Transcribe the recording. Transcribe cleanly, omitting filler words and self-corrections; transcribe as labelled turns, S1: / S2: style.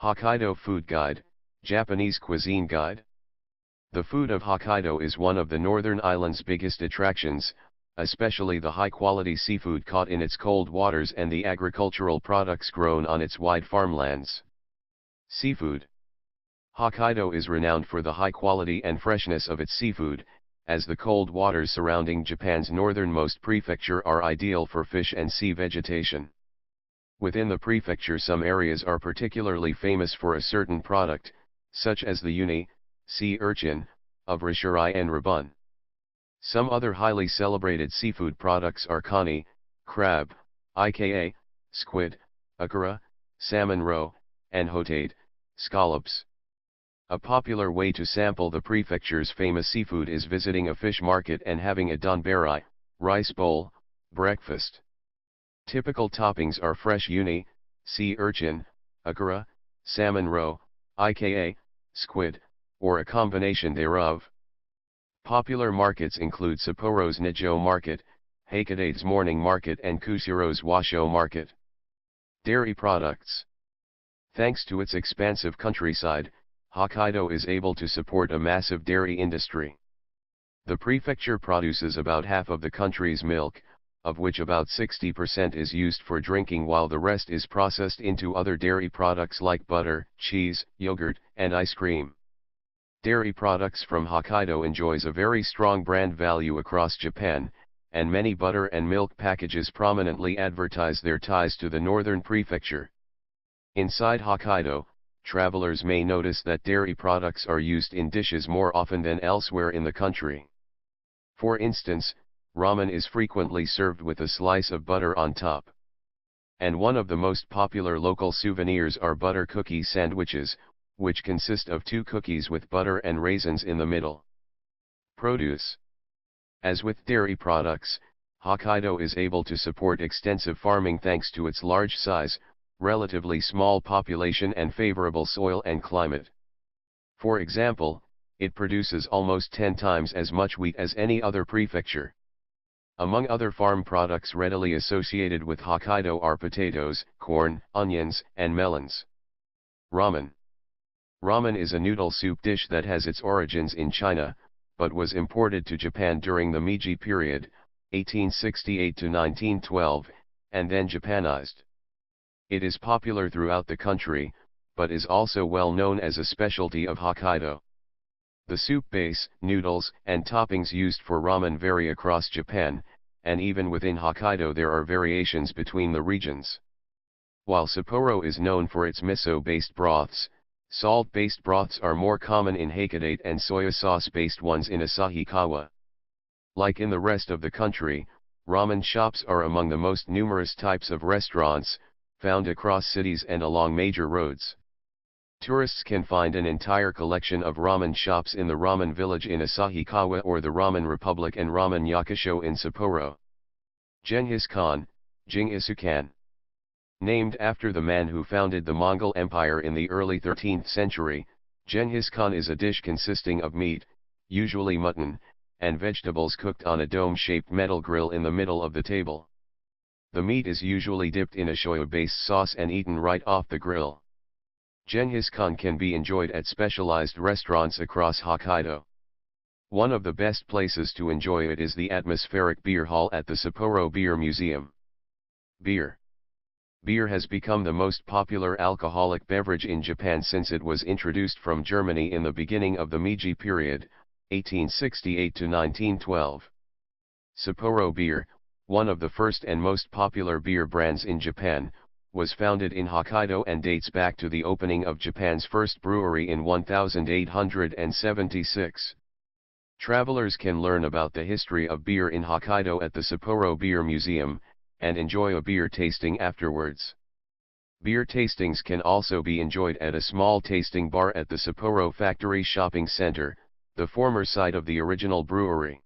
S1: Hokkaido Food Guide, Japanese Cuisine Guide. The food of Hokkaido is one of the northern island's biggest attractions, especially the high-quality seafood caught in its cold waters and the agricultural products grown on its wide farmlands. Seafood. Hokkaido is renowned for the high quality and freshness of its seafood, as the cold waters surrounding Japan's northernmost prefecture are ideal for fish and sea vegetation. Within the prefecture, some areas are particularly famous for a certain product, such as the uni, sea urchin, of Rishirai and Rabun. Some other highly celebrated seafood products are kani, crab, ika, squid, akura, salmon roe, and hotade, scallops. A popular way to sample the prefecture's famous seafood is visiting a fish market and having a donbari, rice bowl, breakfast. Typical toppings are fresh uni, sea urchin, akura, salmon roe, ika, squid, or a combination thereof. Popular markets include Sapporo's Nijo Market, Hokkaido's Morning Market and Kushiro's Washo Market. Dairy products. Thanks to its expansive countryside, Hokkaido is able to support a massive dairy industry. The prefecture produces about half of the country's milk, of which about 60% is used for drinking, while the rest is processed into other dairy products like butter, cheese, yogurt, and ice cream. Dairy products from Hokkaido enjoys a very strong brand value across Japan, and many butter and milk packages prominently advertise their ties to the northern prefecture. Inside Hokkaido, travelers may notice that dairy products are used in dishes more often than elsewhere in the country. For instance, ramen is frequently served with a slice of butter on top. And one of the most popular local souvenirs are butter cookie sandwiches, which consist of 2 cookies with butter and raisins in the middle. Produce. As with dairy products, Hokkaido is able to support extensive farming thanks to its large size, relatively small population and favorable soil and climate. For example, it produces almost 10 times as much wheat as any other prefecture. Among other farm products readily associated with Hokkaido are potatoes, corn, onions, and melons. Ramen. Ramen is a noodle soup dish that has its origins in China, but was imported to Japan during the Meiji period, 1868 to 1912, and then Japanized. It is popular throughout the country, but is also well known as a specialty of Hokkaido. The soup base, noodles, and toppings used for ramen vary across Japan, and even within Hokkaido there are variations between the regions. While Sapporo is known for its miso-based broths, salt-based broths are more common in Hokkaido and soya sauce-based ones in Asahikawa. Like in the rest of the country, ramen shops are among the most numerous types of restaurants, found across cities and along major roads. Tourists can find an entire collection of ramen shops in the Ramen Village in Asahikawa or the Ramen Republic and Ramen Yakusho in Sapporo. Genghis Khan, Genghis Khan. Named after the man who founded the Mongol Empire in the early 13th century, Genghis Khan is a dish consisting of meat, usually mutton, and vegetables cooked on a dome-shaped metal grill in the middle of the table. The meat is usually dipped in a shoyu-based sauce and eaten right off the grill. Genghis Khan can be enjoyed at specialized restaurants across Hokkaido. One of the best places to enjoy it is the atmospheric beer hall at the Sapporo Beer Museum. Beer. Beer has become the most popular alcoholic beverage in Japan since it was introduced from Germany in the beginning of the Meiji period, 1868 to 1912. Sapporo Beer, one of the first and most popular beer brands in Japan, was founded in Hokkaido and dates back to the opening of Japan's first brewery in 1876. Travelers can learn about the history of beer in Hokkaido at the Sapporo Beer Museum, and enjoy a beer tasting afterwards. Beer tastings can also be enjoyed at a small tasting bar at the Sapporo Factory Shopping Center, the former site of the original brewery.